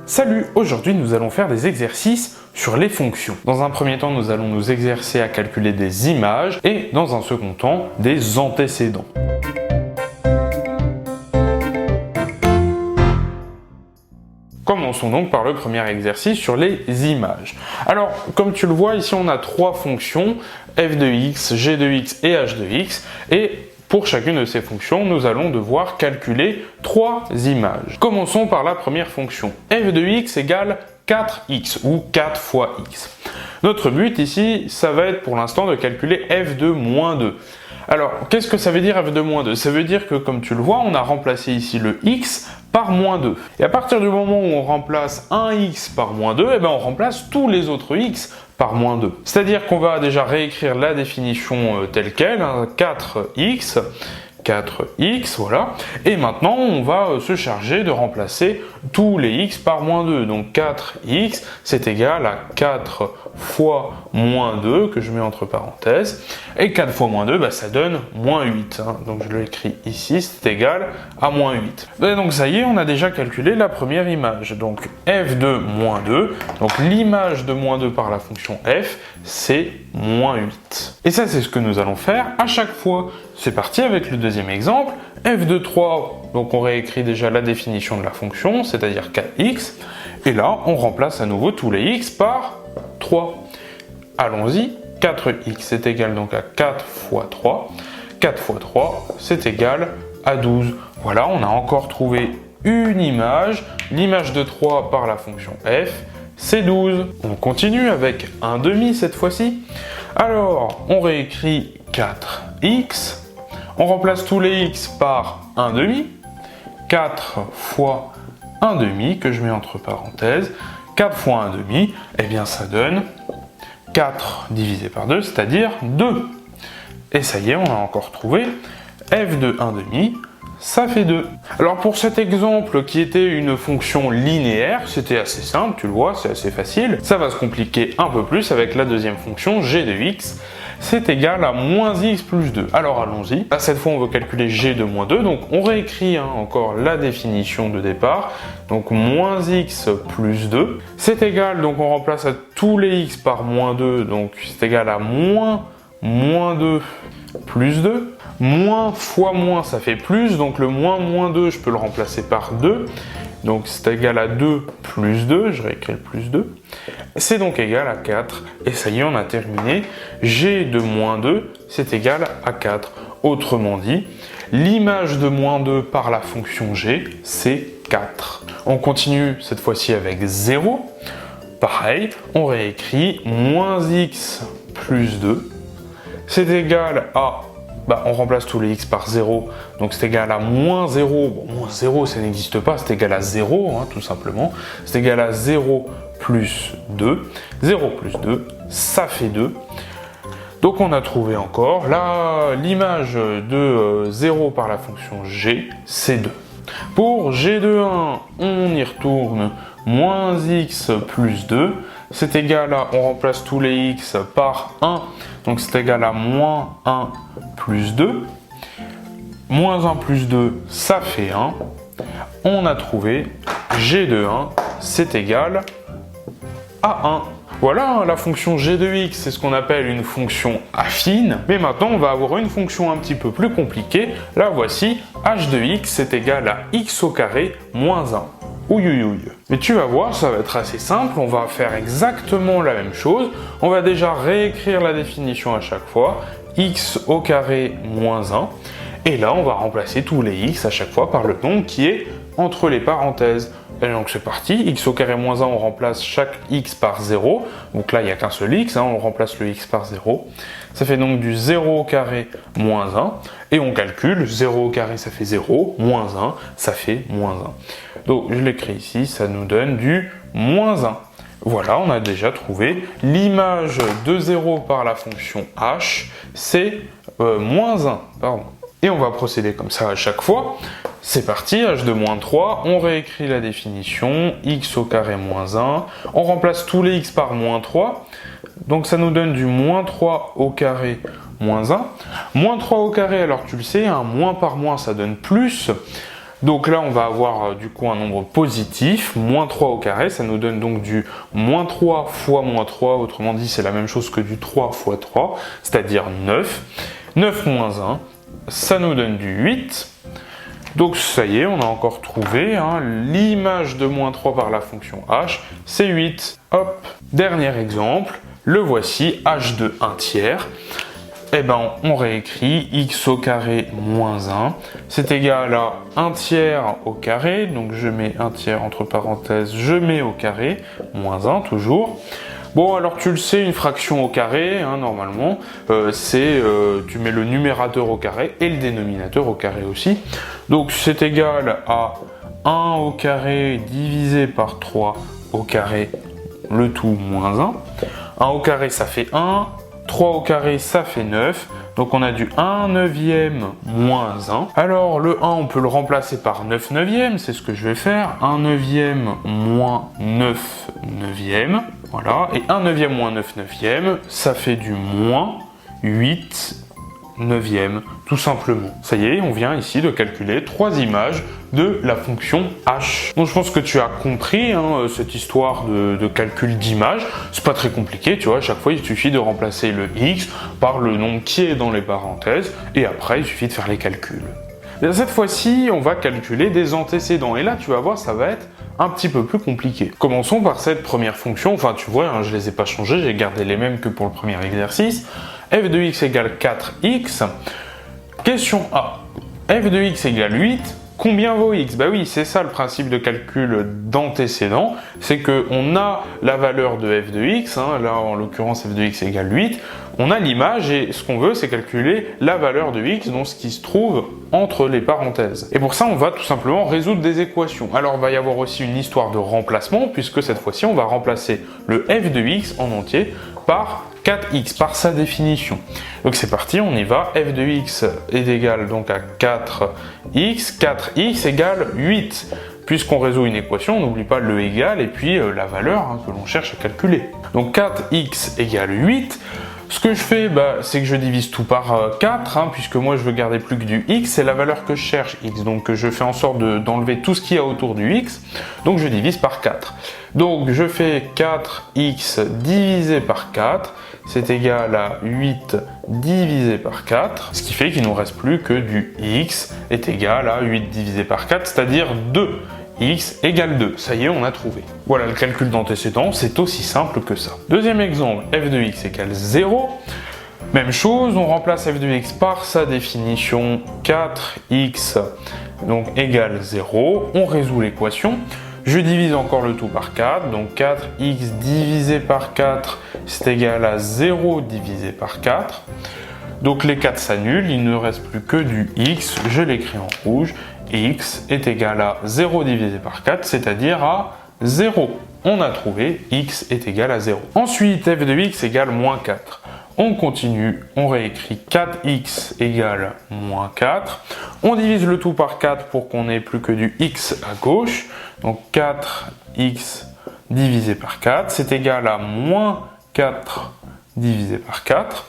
Salut, aujourd'hui nous allons faire des exercices sur les fonctions. Dans un premier temps, nous allons nous exercer à calculer des images et dans un second temps, des antécédents. Commençons donc par le premier exercice sur les images. Alors, comme tu le vois, ici on a trois fonctions, f de x, g de x et h de x, et pour chacune de ces fonctions, nous allons devoir calculer trois images. Commençons par la première fonction. F de x égale 4x ou 4 fois x. Notre but ici, ça va être pour l'instant de calculer f de moins 2. Alors, qu'est-ce que ça veut dire f de moins 2? Ça veut dire que, comme tu le vois, on a remplacé ici le x par moins 2. Et à partir du moment où on remplace un x par moins 2, eh bien on remplace tous les autres x par moins 2. C'est-à-dire qu'on va déjà réécrire la définition telle quelle, hein, 4x, voilà. Et maintenant, on va se charger de remplacer tous les x par moins 2. Donc 4x, c'est égal à 4 fois moins 2, que je mets entre parenthèses. Et 4 fois moins 2, ça donne moins 8. Hein. Donc je l'écris ici, c'est égal à moins 8. Et donc ça y est, on a déjà calculé la première image. Donc f de moins 2, donc l'image de moins 2 par la fonction f, c'est moins 8. Et ça, c'est ce que nous allons faire à chaque fois. C'est parti avec le deuxième exemple. F de 3, donc on réécrit déjà la définition de la fonction, c'est-à-dire 4x. Et là, on remplace à nouveau tous les x par 3. Allons-y. 4x, c'est égal donc à 4 fois 3. 4 fois 3, c'est égal à 12. Voilà, on a encore trouvé une image. L'image de 3 par la fonction f, c'est 12. On continue avec un demi cette fois-ci. Alors, on réécrit 4x. On remplace tous les x par 1 demi. 4 fois 1 demi, que je mets entre parenthèses. 4 fois 1 demi, eh bien ça donne 4 divisé par 2, c'est-à-dire 2. Et ça y est, on a encore trouvé f de 1 demi, ça fait 2. Alors pour cet exemple qui était une fonction linéaire, c'était assez simple, tu le vois, c'est assez facile. Ça va se compliquer un peu plus avec la deuxième fonction, g de x, c'est égal à moins x plus 2. Alors allons-y. Cette fois, on veut calculer g de moins 2, donc on réécrit encore la définition de départ. Donc moins x plus 2, c'est égal, donc on remplace à tous les x par moins 2, donc c'est égal à moins 2 plus 2. Moins fois moins, ça fait plus, donc le moins 2, je peux le remplacer par 2. Donc c'est égal à 2 plus 2, je réécris le plus 2. C'est donc égal à 4. Et ça y est, on a terminé. G de moins 2, c'est égal à 4. Autrement dit, l'image de moins 2 par la fonction g, c'est 4. On continue cette fois-ci avec 0. Pareil, on réécrit moins x plus 2. C'est égal à... on remplace tous les x par 0, donc c'est égal à moins 0. Bon, moins 0, ça n'existe pas, c'est égal à 0, hein, tout simplement. C'est égal à 0 plus 2. 0 plus 2, ça fait 2. Donc on a trouvé encore, là, l'image de 0 par la fonction g, c'est 2. Pour g de 1, on y retourne, moins x plus 2. C'est égal à, on remplace tous les x par 1, donc c'est égal à moins 1 plus 2. Moins 1 plus 2, ça fait 1. On a trouvé g de 1, c'est égal à 1. Voilà, la fonction g de x, c'est ce qu'on appelle une fonction affine. Mais maintenant, on va avoir une fonction un petit peu plus compliquée. La voici, h de x, c'est égal à x au carré moins 1. Ouïouïouï. Mais tu vas voir, ça va être assez simple, on va faire exactement la même chose. On va déjà réécrire la définition à chaque fois, x au carré moins 1. Et là, on va remplacer tous les x à chaque fois par le nombre qui est entre les parenthèses. Et donc c'est parti, x au carré moins 1, on remplace chaque x par 0. Donc là, il n'y a qu'un seul x, hein, on remplace le x par 0. Ça fait donc du 0 au carré moins 1. Et on calcule, 0 au carré, ça fait 0, moins 1, ça fait moins 1. Donc je l'écris ici, ça nous donne du moins 1. Voilà, on a déjà trouvé l'image de 0 par la fonction h, c'est moins 1, pardon. Et on va procéder comme ça à chaque fois. C'est parti, h de moins 3, on réécrit la définition, x au carré moins 1, on remplace tous les x par moins 3, donc ça nous donne du moins 3 au carré moins 1. Moins 3 au carré, alors tu le sais, un moins par moins ça donne plus, Donc là, on va avoir du coup un nombre positif, moins 3 au carré, ça nous donne donc du moins 3 fois moins 3, autrement dit, c'est la même chose que du 3 fois 3, c'est-à-dire 9. 9 moins 1, ça nous donne du 8. Donc ça y est, on a encore trouvé l'image de moins 3 par la fonction h, c'est 8. Hop, dernier exemple, le voici, h de 1 tiers. Eh ben, on réécrit x au carré moins 1, c'est égal à 1 tiers au carré, donc je mets 1 tiers entre parenthèses, je mets au carré, moins 1 toujours. Bon, alors tu le sais, une fraction au carré, normalement, tu mets le numérateur au carré et le dénominateur au carré aussi. Donc c'est égal à 1 au carré divisé par 3 au carré, le tout moins 1. 1 au carré, ça fait 1. 3 au carré, ça fait 9. Donc on a du 1 neuvième moins 1. Alors le 1, on peut le remplacer par 9 neuvièmes, c'est ce que je vais faire. 1 neuvième moins 9 neuvième. Voilà. Et 1 neuvième moins 9 neuvième, ça fait du moins 8 neuvième, tout simplement. Ça y est, on vient ici de calculer 3 images de la fonction h. Donc je pense que tu as compris cette histoire de calcul d'images. C'est pas très compliqué, tu vois, à chaque fois il suffit de remplacer le x par le nombre qui est dans les parenthèses, et après il suffit de faire les calculs. Et cette fois-ci, on va calculer des antécédents, et là tu vas voir, ça va être un petit peu plus compliqué. Commençons par cette première fonction, enfin tu vois, je les ai pas changées, j'ai gardé les mêmes que pour le premier exercice. F de x égale 4x. Question A. F de x égale 8. Combien vaut x? Bah oui, c'est ça le principe de calcul d'antécédent, c'est qu'on a la valeur de f de x, là en l'occurrence f de x égale 8, on a l'image et ce qu'on veut c'est calculer la valeur de x, donc ce qui se trouve entre les parenthèses. Et pour ça on va tout simplement résoudre des équations. Alors il va y avoir aussi une histoire de remplacement, puisque cette fois-ci on va remplacer le f de x en entier par 4x, par sa définition. Donc c'est parti, on y va. F de x est égal donc à 4x. 4x égale 8. Puisqu'on résout une équation, on n'oublie pas le égal et puis la valeur que l'on cherche à calculer. Donc 4x égale 8. Ce que je fais, c'est que je divise tout par 4, puisque moi je veux garder plus que du x, c'est la valeur que je cherche, x. Donc je fais en sorte d'enlever tout ce qu'il y a autour du x, donc je divise par 4. Donc je fais 4x divisé par 4, c'est égal à 8 divisé par 4, ce qui fait qu'il ne nous reste plus que du x est égal à 8 divisé par 4, c'est-à-dire 2. X égale 2. Ça y est, on a trouvé. Voilà, le calcul d'antécédent, c'est aussi simple que ça. Deuxième exemple, f de x égale 0. Même chose, on remplace f de x par sa définition 4x donc égale 0. On résout l'équation. Je divise encore le tout par 4, donc 4x divisé par 4, c'est égal à 0 divisé par 4. Donc les 4 s'annulent, il ne reste plus que du x, je l'écris en rouge. X est égal à 0 divisé par 4, c'est-à-dire à 0. On a trouvé x est égal à 0. Ensuite, f de x égale moins 4. On continue, on réécrit 4x égale moins 4. On divise le tout par 4 pour qu'on n'ait plus que du x à gauche. Donc 4x divisé par 4, c'est égal à moins 4 divisé par 4.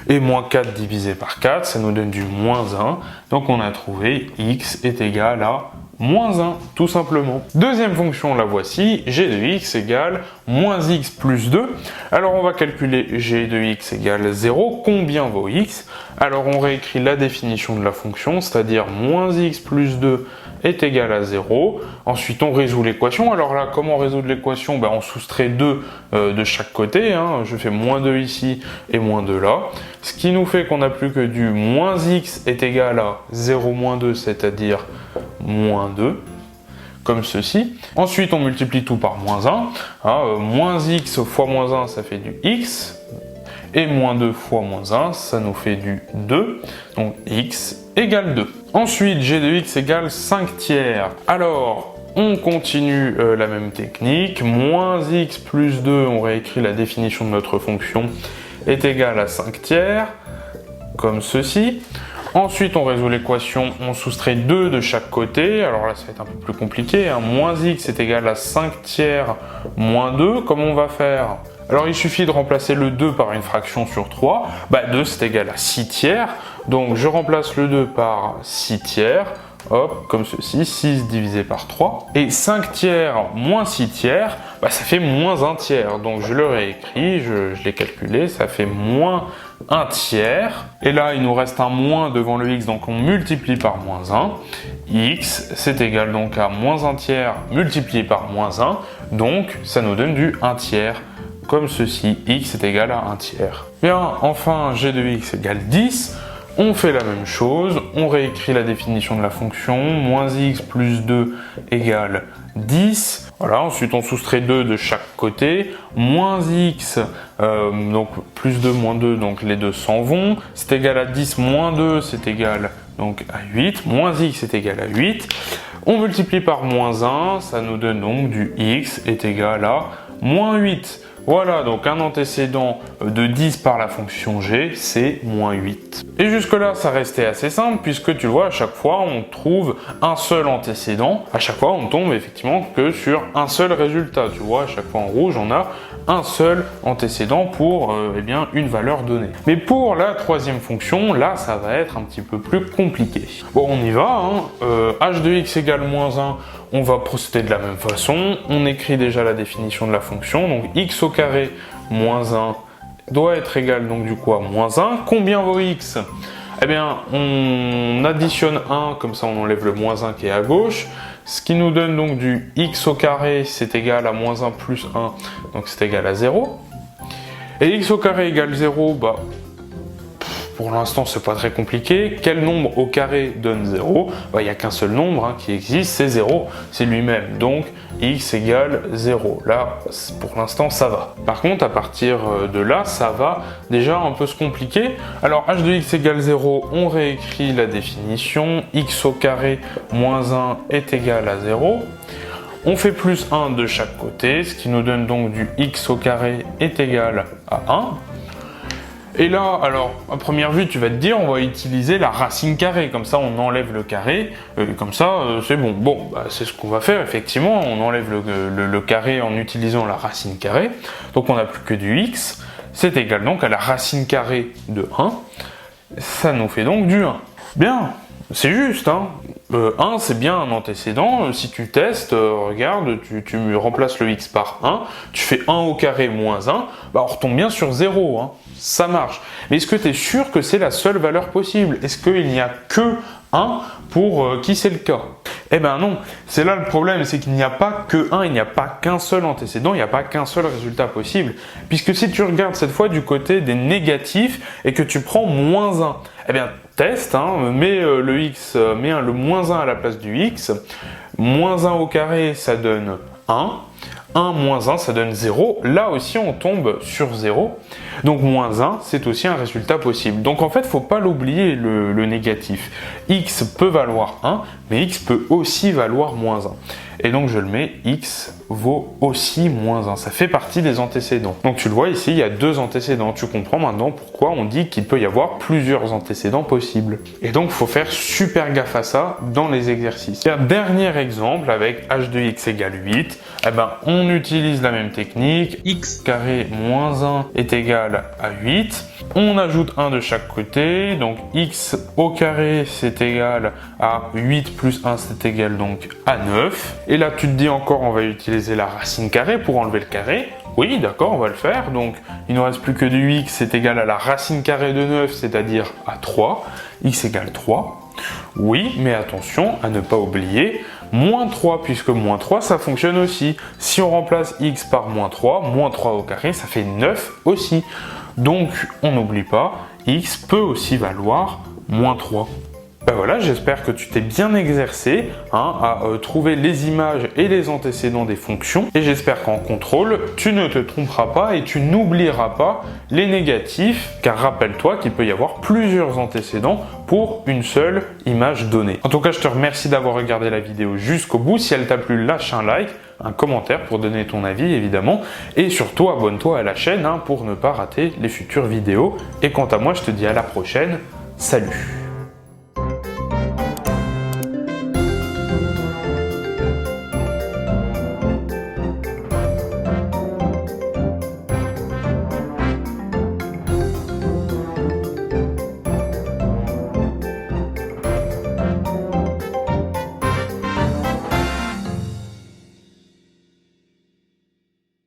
Et moins 4 divisé par 4, ça nous donne du moins 1. Donc on a trouvé x est égal à moins 1, tout simplement. Deuxième fonction, la voici, g de x égale moins x plus 2. Alors on va calculer g de x égale 0. Combien vaut x? Alors on réécrit la définition de la fonction, c'est-à-dire moins x plus 2 est égal à 0. Ensuite, on résout l'équation. Alors là, comment résoudre l'équation? On soustrait 2 de chaque côté. Je fais moins 2 ici et moins 2 là. Ce qui nous fait qu'on n'a plus que du moins x est égal à 0 moins 2, c'est-à-dire moins 2, comme ceci. Ensuite, on multiplie tout par moins 1. Moins x fois moins 1, ça fait du x. Et moins 2 fois moins 1, ça nous fait du 2. Donc x égale 2. Ensuite, g de x égale 5 tiers. Alors, on continue la même technique. Moins x plus 2, on réécrit la définition de notre fonction, est égal à 5 tiers, comme ceci. Ensuite, on résout l'équation, on soustrait 2 de chaque côté. Alors là, ça va être un peu plus compliqué. Moins x est égal à 5 tiers moins 2. Comment on va faire? Alors il suffit de remplacer le 2 par une fraction sur 3. 2 c'est égal à 6 tiers. Donc je remplace le 2 par 6 tiers. hop, comme ceci, 6 divisé par 3. Et 5 tiers moins 6 tiers, bah, ça fait moins 1 tiers. Donc je le réécris, je l'ai calculé, ça fait moins 1 tiers. Et là, il nous reste un moins devant le x, donc on multiplie par moins 1. X, c'est égal donc à moins 1 tiers multiplié par moins 1. Donc ça nous donne du 1 tiers. Comme ceci, x est égal à 1 tiers. Bien, enfin, g de x égale 10. On fait la même chose, on réécrit la définition de la fonction, moins x plus 2 égale 10. Voilà, ensuite on soustrait 2 de chaque côté, moins x, donc plus 2, moins 2, donc les deux s'en vont. C'est égal à 10, moins 2, c'est égal donc à 8, moins x est égal à 8. On multiplie par moins 1, ça nous donne donc du x est égal à moins 8. Voilà, donc un antécédent de 10 par la fonction g, c'est moins 8. Et jusque-là, ça restait assez simple, puisque tu le vois, à chaque fois, on trouve un seul antécédent. À chaque fois, on tombe effectivement que sur un seul résultat. Tu vois, à chaque fois en rouge, on a un seul antécédent pour eh bien, une valeur donnée. Mais pour la troisième fonction, là, ça va être un petit peu plus compliqué. Bon, on y va, hein. H de x égale moins 1, on va procéder de la même façon. On écrit déjà la définition de la fonction, donc x au carré moins 1 doit être égal donc du coup à moins 1. Combien vaut x? Eh bien, on additionne 1, comme ça on enlève le moins 1 qui est à gauche. Ce qui nous donne donc du x au carré, c'est égal à moins 1 plus 1, donc c'est égal à 0. Et x au carré égale 0, bah, pour l'instant, c'est pas très compliqué. Quel nombre au carré donne 0? Il n'y a qu'un seul nombre hein, qui existe, c'est 0, c'est lui-même. Donc, x égale 0. Là, pour l'instant, ça va. Par contre, à partir de là, ça va déjà un peu se compliquer. Alors, h de x égale 0, on réécrit la définition. X au carré moins 1 est égal à 0. On fait plus 1 de chaque côté, ce qui nous donne donc du x au carré est égal à 1. Et là, alors, à première vue, tu vas te dire, on va utiliser la racine carrée, comme ça on enlève le carré, comme ça c'est bon. Bon, bah, c'est ce qu'on va faire, effectivement, on enlève le carré en utilisant la racine carrée, donc on n'a plus que du x, c'est égal donc à la racine carrée de 1, ça nous fait donc du 1. Bien, c'est juste, hein. 1 c'est bien un antécédent, si tu testes, regarde, tu remplaces le x par 1, tu fais 1 au carré moins 1, bah on retombe bien sur 0, hein. Ça marche. Mais est-ce que tu es sûr que c'est la seule valeur possible? Est-ce qu'il n'y a que 1 pour qui c'est le cas? Eh ben non, c'est là le problème, c'est qu'il n'y a pas que 1, il n'y a pas qu'un seul antécédent, il n'y a pas qu'un seul résultat possible. Puisque si tu regardes cette fois du côté des négatifs et que tu prends moins 1, eh bien teste, hein, mets le x, mets le moins 1 à la place du x, moins 1 au carré ça donne 1, 1 moins 1 ça donne 0, là aussi on tombe sur 0, donc moins 1 c'est aussi un résultat possible. Donc en fait il ne faut pas l'oublier le négatif, x peut valoir 1, mais x peut aussi valoir moins 1. Et donc je le mets, x vaut aussi moins 1, ça fait partie des antécédents. Donc tu le vois ici, il y a deux antécédents, tu comprends maintenant pourquoi on dit qu'il peut y avoir plusieurs antécédents possibles. Et donc il faut faire super gaffe à ça dans les exercices. Et un dernier exemple avec h de x égale 8, eh ben, on utilise la même technique, x carré moins 1 est égal à 8, on ajoute 1 de chaque côté, donc x au carré c'est égal à 8 plus 1 c'est égal donc à 9. Et là tu te dis encore on va utiliser la racine carrée pour enlever le carré. Oui d'accord, on va le faire, donc il ne nous reste plus que du x c'est égal à la racine carrée de 9, c'est-à-dire à 3, x égale 3. Oui, mais attention à ne pas oublier moins 3, puisque moins 3 ça fonctionne aussi. Si on remplace x par moins 3 au carré ça fait 9 aussi. Donc on n'oublie pas, x peut aussi valoir moins 3. Ben voilà, j'espère que tu t'es bien exercé à trouver les images et les antécédents des fonctions. Et j'espère qu'en contrôle, tu ne te tromperas pas et tu n'oublieras pas les négatifs, car rappelle-toi qu'il peut y avoir plusieurs antécédents pour une seule image donnée. En tout cas, je te remercie d'avoir regardé la vidéo jusqu'au bout. Si elle t'a plu, lâche un like, un commentaire pour donner ton avis évidemment. Et surtout, abonne-toi à la chaîne pour ne pas rater les futures vidéos. Et quant à moi, je te dis à la prochaine. Salut!